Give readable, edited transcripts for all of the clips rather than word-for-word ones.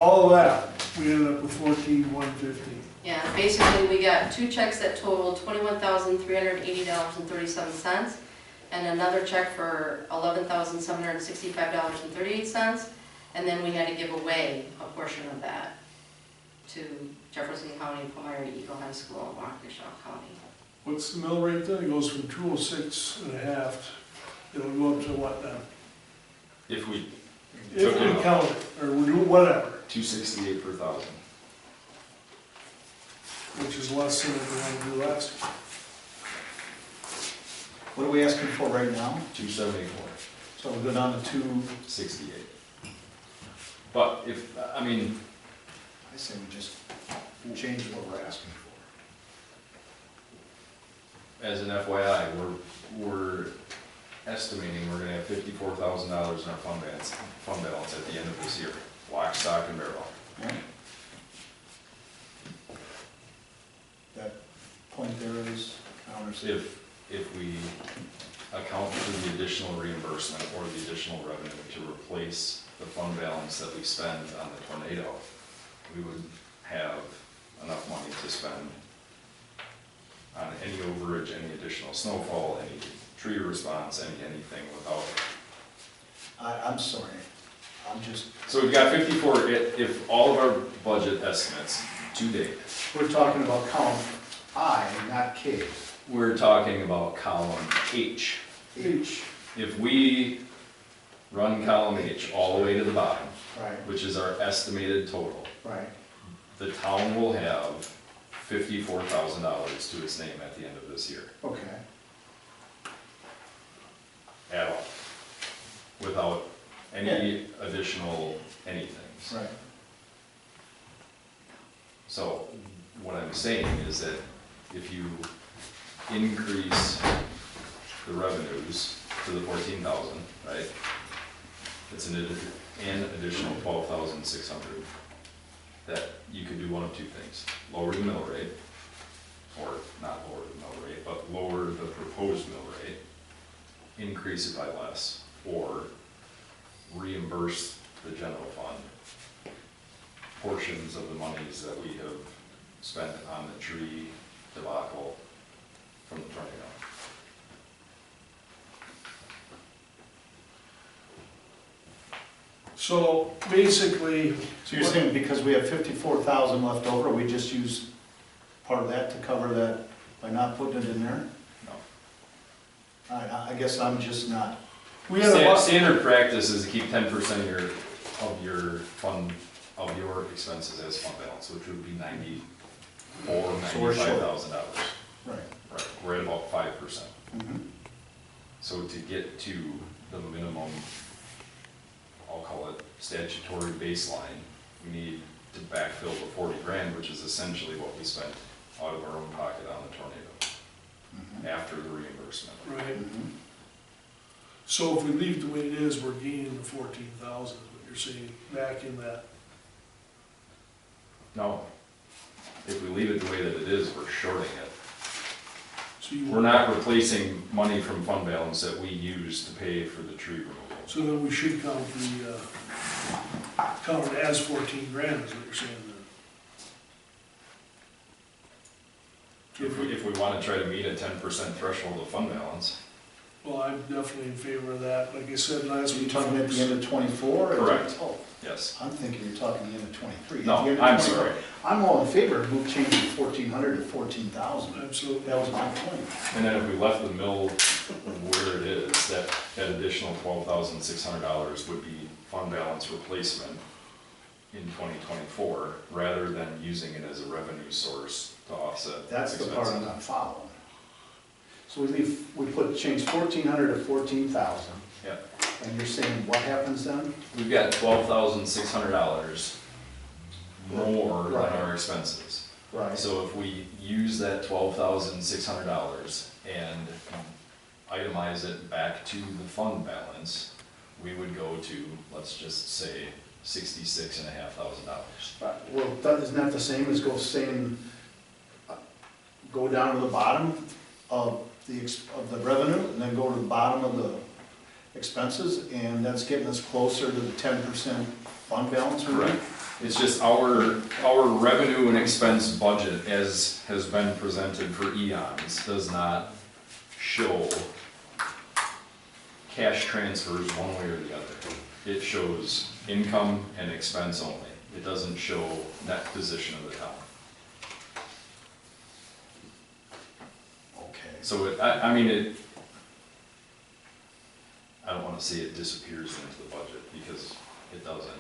All of that, we ended up with 14,150. Yeah, basically, we got two checks that totaled $21,380.37, and another check for $11,765.38, and then we had to give away a portion of that to Jefferson County, Palmyra, Eagle High School, and Waukesha County. What's the mill rate then? It goes from 206.5, it'll go up to what then? If we If we count it, or we do whatever, 268 per thousand. which is less than what we wanted to do last year. What are we asking for right now? 274. So we'll go down to 68. But if, I mean, I say we just change what we're asking for. as an FYI, we're estimating we're gonna have $54,000 in our fund balance at the end of this year. Lock, stock, and barrel. Right? That point there is counters. If we account for the additional reimbursement or the additional revenue to replace the fund balance that we spend on the tornado, we would have enough money to spend on any overage, any additional snowfall, any tree response, anything without. I'm sorry, I'm just, So we've got 54, if all of our budget estimates to date, we're talking about column I, not K. we're talking about column H. H. If we run column H all the way to the bottom, Right, which is our estimated total, right. the town will have $54,000 to its name at the end of this year, Okay. at all, without any additional anythings. Right. So what I'm saying is that if you increase the revenues to the 14,000, right? It's an additional 12,600. That you could do one of two things: lower the mill rate, or not lower the mill rate, but lower the proposed mill rate, increase it by less, or reimburse the general fund portions of the monies that we have spent on the tree debacle from the tornado. So basically, So you're saying because we have 54,000 left over, we just use part of that to cover that by not putting it in there? No. All right, I guess I'm just not, we had a Standard practice is to keep 10% of your expenses as fund balance, which would be $95,000. right. Right, we're at about 5%. Mhm. So to get to the minimum, I'll call it statutory baseline, we need to backfill the 40 grand, which is essentially what we spent out of our own pocket on the tornado, Mhm. after the reimbursement. right. Mhm. So if we leave it the way it is, we're gaining the 14,000, is what you're saying, back in that. No, if we leave it the way that it is, we're shorting it. So you We're not replacing money from fund balance that we use to pay for the tree removal. So then we should count it as 14 grand, is what you're saying then. If we want to try to meet a 10% threshold of fund balance. Well, I'm definitely in favor of that, like I said last So week. you're talking at the end of 24? Correct. Oh, Yes. I'm thinking you're talking the end of 23. No, At the end of I'm 24. sorry. I'm all in favor of changing 1,400 to 14,000. Absolutely. That was my point. And then if we left the mill where it is, that additional $12,600 would be fund balance replacement in 2024, rather than using it as a revenue source to offset That's the part I'm expenses. not following. So we change 1,400 to 14,000. Yeah. And you're saying what happens then? We've got $12,600 more than Right. our expenses. Right. So if we use that $12,600 and itemize it back to the fund balance, we would go to, let's just say, $66,500. Well, isn't that the same as go down to the bottom of the revenue and then go to the bottom of the expenses, and that's getting us closer to the 10% fund balance we need? Correct. It's just our revenue and expense budget as has been presented for eons does not show cash transfers one way or the other. It shows income and expense only. It doesn't show net position of the town. Okay. So I mean, I don't wanna say it disappears into the budget, because it doesn't.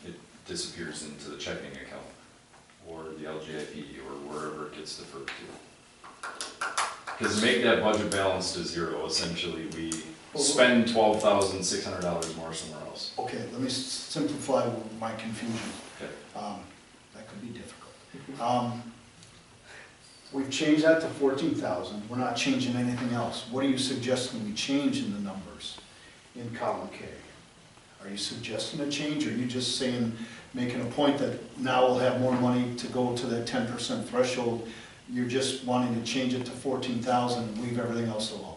It disappears into the checking account, or the LGIP, or wherever it gets deferred to. Because to make that budget balance to zero, essentially, we spend $12,600 more somewhere else. Okay, let me simplify my confusion. Okay. That could be difficult. We've changed that to 14,000, we're not changing anything else. What are you suggesting we change in the numbers in column K? Are you suggesting a change, or are you just saying, making a point that now we'll have more money to go to that 10% threshold? You're just wanting to change it to 14,000 and leave everything else alone?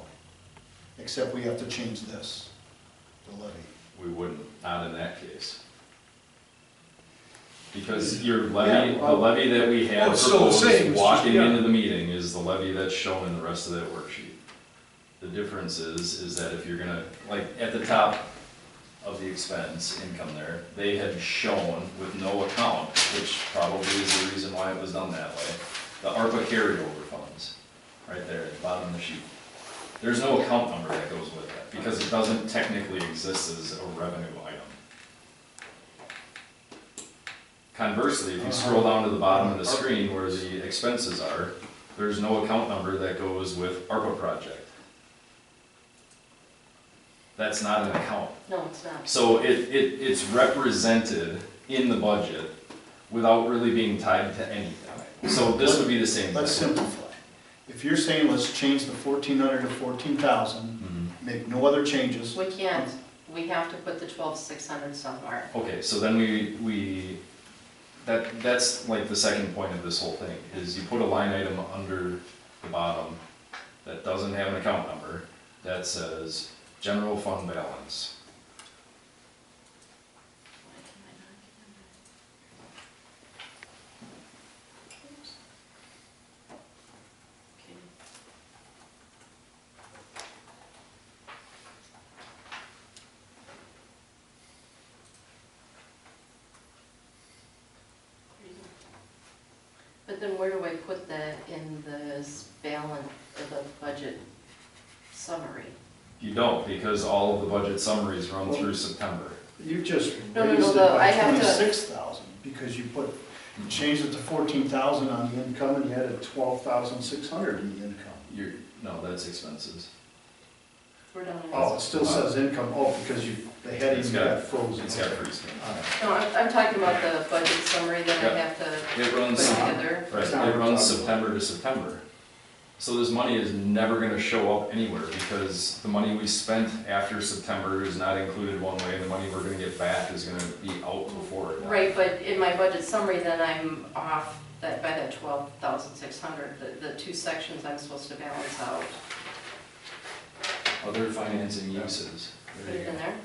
Except we have to change this, the levy. We wouldn't, not in that case. Because your levy, Yeah, the levy that we Well, have it's still the proposed same, it's just- walking yeah. into the meeting is the levy that's shown in the rest of that worksheet. The difference is that if you're gonna, like, at the top of the expense income there, they had shown with no account, which probably is the reason why it was done that way, the ARPA carryover funds, right there at the bottom of the sheet. There's no account number that goes with that, because it doesn't technically exist as a revenue item. Conversely, if you scroll down to the bottom of the screen where the expenses are, there's no account number that goes with ARPA project. That's not an account. No, it's not. So it's represented in the budget without really being tied to anything. So this would be the same Let's thing. simplify. If you're saying let's change the 1,400 to 14,000, Mhm. make no other changes, We can't, we have to put the 12,600 somewhere. Okay, so then that's like the second point of this whole thing, is you put a line item under the bottom that doesn't have an account number, that says general fund balance. Why can I not get in there? Oops. Okay. But then where do I put that in this balance, or the budget summary? You don't, because all of the budget summaries run through September. you just No, raised it I by have to- 26,000, because you changed it to 14,000 on the income, and you added 12,600 in the income. No, that's expenses. We're down in Oh, it still says income, because the heading It's got- got frozen. It's got freeze. All right. No, I'm talking about the budget summary that I Yep. have to It put runs, together. right, it runs September to September. So this money is never gonna show up anywhere, because the money we spent after September is not included one way, and the money we're gonna get back is gonna be out before it. Right, but in my budget summary, then I'm off that, by that 12,600, the two sections I'm supposed to balance out. Other financing uses. Put There you it go. in there?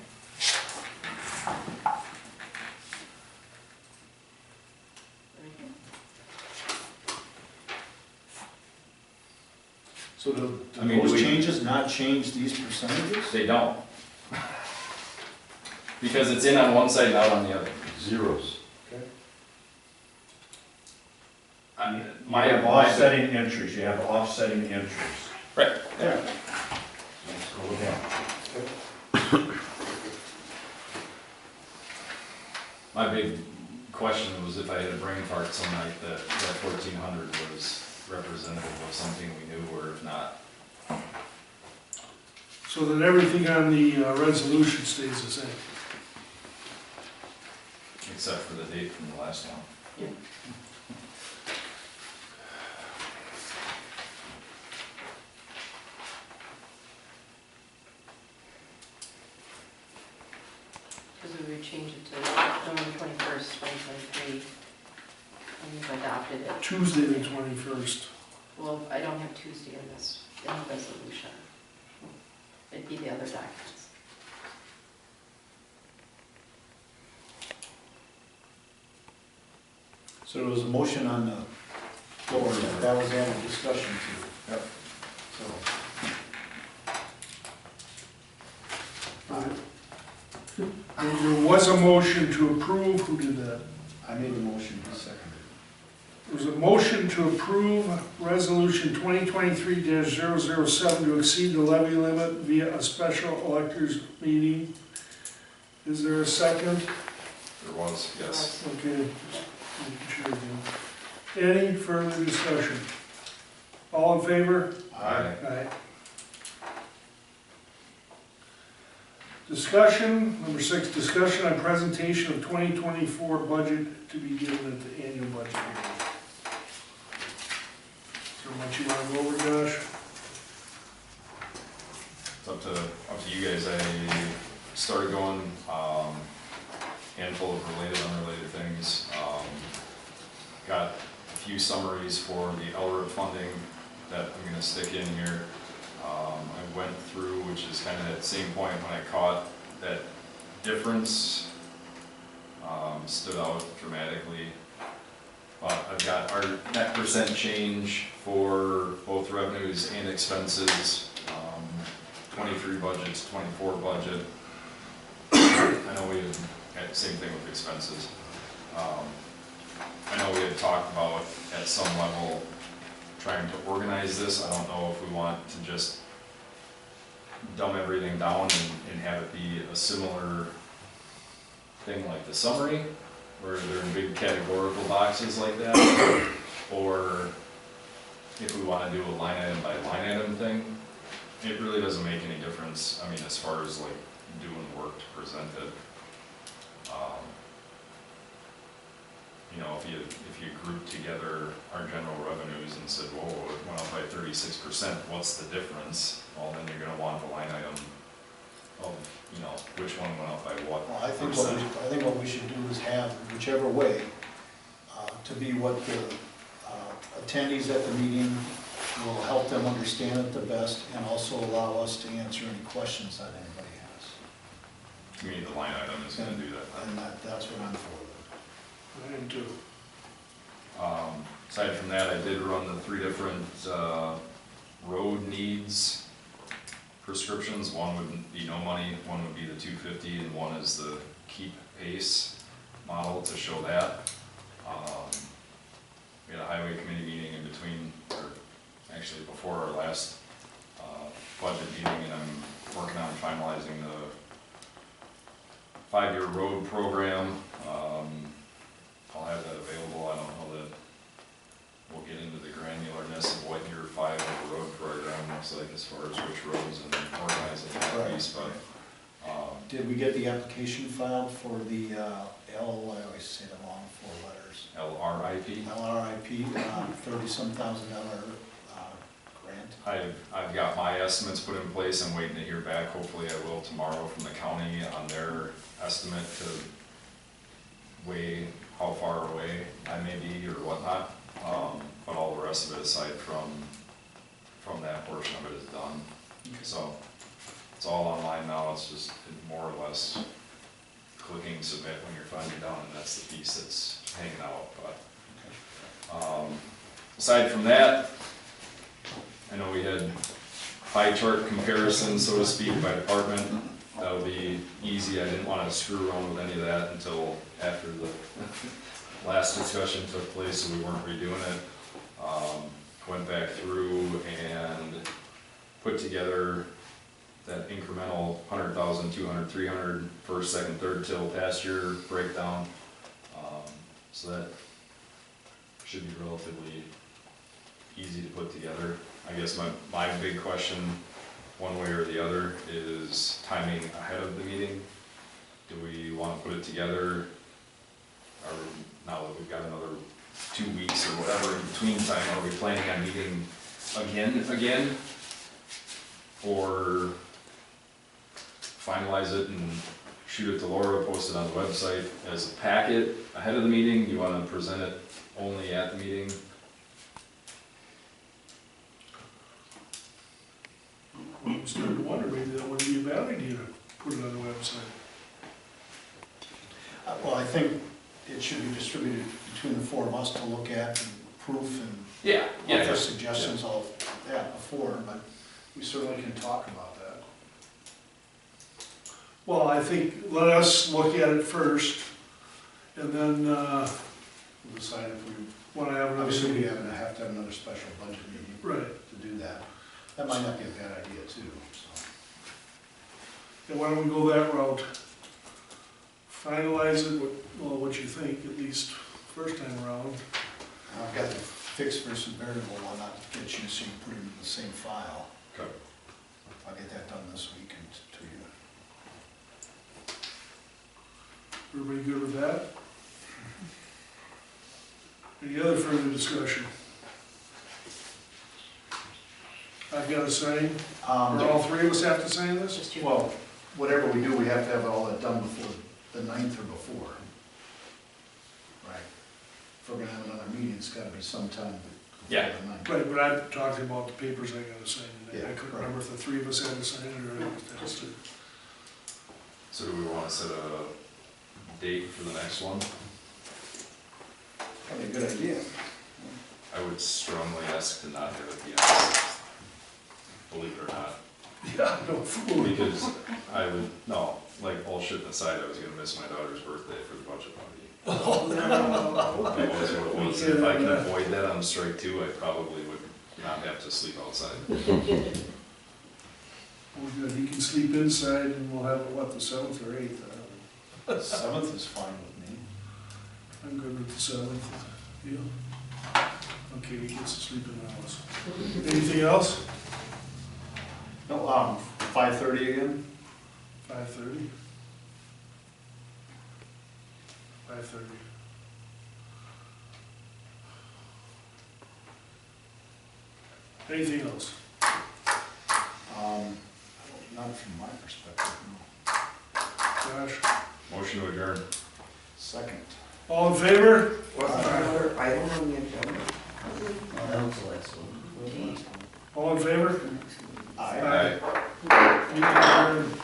So do I mean, those do we- changes not change these percentages? They don't. Because it's in on one side and out on the other. Zeros. You My have offsetting entries, you have offsetting entries. Right. Yeah. Let's go down. My big question was if I had a brain fart some night that 1,400 was representative of something we knew, or if not. So then everything on the resolution stays the same. Except for the date from the last one. Because we would change it to November 21st, 2023, and you've adopted it. Tuesday the 21st. Well, I don't have Tuesday in this, in the resolution. It'd be the other documents. So there was a motion on the floor, that was added discussion to. Yep. So, There was a motion to approve, who did that? I made the motion, he seconded. There was a motion to approve resolution 2023-007 to exceed the levy limit via a special electors meeting. Is there a second? There was, yes. Okay, just making sure again. Any further discussion? All in favor? Aye. Aye. Discussion, number 6, discussion on presentation of 2024 budget to be given at the annual budget meeting. So much you want to go over, Josh? It's up to you guys. I started going, handful of related, unrelated things. Got a few summaries for the LRIP funding that I'm gonna stick in here. I went through, which is kind of at the same point when I caught that difference, stood out dramatically. But I've got our net percent change for both revenues and expenses, 23 budgets, 24 budget. I know we had, same thing with expenses. I know we had talked about at some level trying to organize this. I don't know if we want to just dumb everything down and have it be a similar thing like the summary, where they're in big categorical boxes like that, or if we want to do a line item by line item thing. It really doesn't make any difference, I mean, as far as like doing work to present it. You know, if you group together our general revenues and said, whoa, it went up by 36%, what's the difference? Well, then you're gonna want the line item of, you know, which one went up by what Well, I think percent. what we should do is have, whichever way, to be what the attendees at the meeting will help them understand it the best, and also allow us to answer any questions that anybody has. To me, the line item is gonna do that. And that's what I'm for. I am too. Aside from that, I did run the 3 different road needs prescriptions. One would be no money, one would be the 250, and one is the keep pace model to show that. We had a highway committee meeting in between, or actually before our last budget meeting, and I'm working on finalizing the 5-year road program. I'll have that available. I don't know that we'll get into the granularness of what your 5-year road program looks like as far as which roads and organizing that piece, but Did we get the application filed for the I always say the long 4 letters. LRIP. LRIP, $30-some thousand grant? I've got my estimates put in place. I'm waiting to hear back. Hopefully I will tomorrow from the county on their estimate to weigh how far away I may be or whatnot. But all the rest of it aside from that portion of it is done. So it's all online now. It's just more or less clicking submit when you're finally done, and that's the piece that's hanging out. But aside from that, I know we had pie chart comparison, so to speak, by department. That'll be easy. I didn't want to screw around with any of that until after the last discussion took place, so we weren't redoing it. Went back through and put together that incremental 100,000, 200, 300, first, second, third till past year breakdown. So that should be relatively easy to put together. I guess my big question, one way or the other, is timing ahead of the meeting. Do we want to put it together, or now that we've got another 2 weeks or whatever in between time, are we planning on meeting again? Or finalize it and shoot it to Laura, post it on the website as a packet ahead of the meeting? You want to present it only at the meeting? I'm starting to wonder, maybe that wouldn't be a bad idea to put it on the website. Well, I think it should be distributed between the four of us to look at and proof and Yeah, offer suggestions of, before, but we certainly can talk about that. Well, I think, let us look at it first, and then, we'll decide if we wanna have another Obviously, we meeting. have to have another special budget meeting Right, to do that. That might not be a bad idea too, so. and why don't we go that route? Finalize it, what you think, at least first time around. I've got the fixed versus variable one, I'll get you so you put it in the same file. Okay. I'll get that done this weekend to you. Everybody good with that? Any other further discussion? I've got to sign, or all three of us have to sign this? Just you. Well, whatever we do, we have to have all that done before the 9th or before. Right. If we're gonna have another meeting, it's gotta be sometime before Yeah. the 9th. Right, but I'm talking about the papers I gotta sign, and I Yeah, couldn't right. remember if the three of us had to sign it, or I just did. So do we wanna set a date for the next one? Probably a good idea. I would strongly ask to not have it be on the 6th, believe it or not. Yeah, no fool. Because I would, no, like all shit aside, I was gonna miss my daughter's birthday for the budget party. Oh, no. That was what it was. If I can avoid that on strike two, I probably would not have to sleep outside. Well, good, he can sleep inside, and we'll have it, what, the 7th or 8th? 7th is fine with me. I'm good with the 7th, deal. Okay, he gets to sleep in the house. Anything else? No, 5:30 again? 5:30? 5:30. Anything else? Not from my perspective, no. Josh? Motion to adjourn. Second. All in favor? What's another item on the agenda? That was the last one. All in favor? The next one. Aye. Meeting adjourned.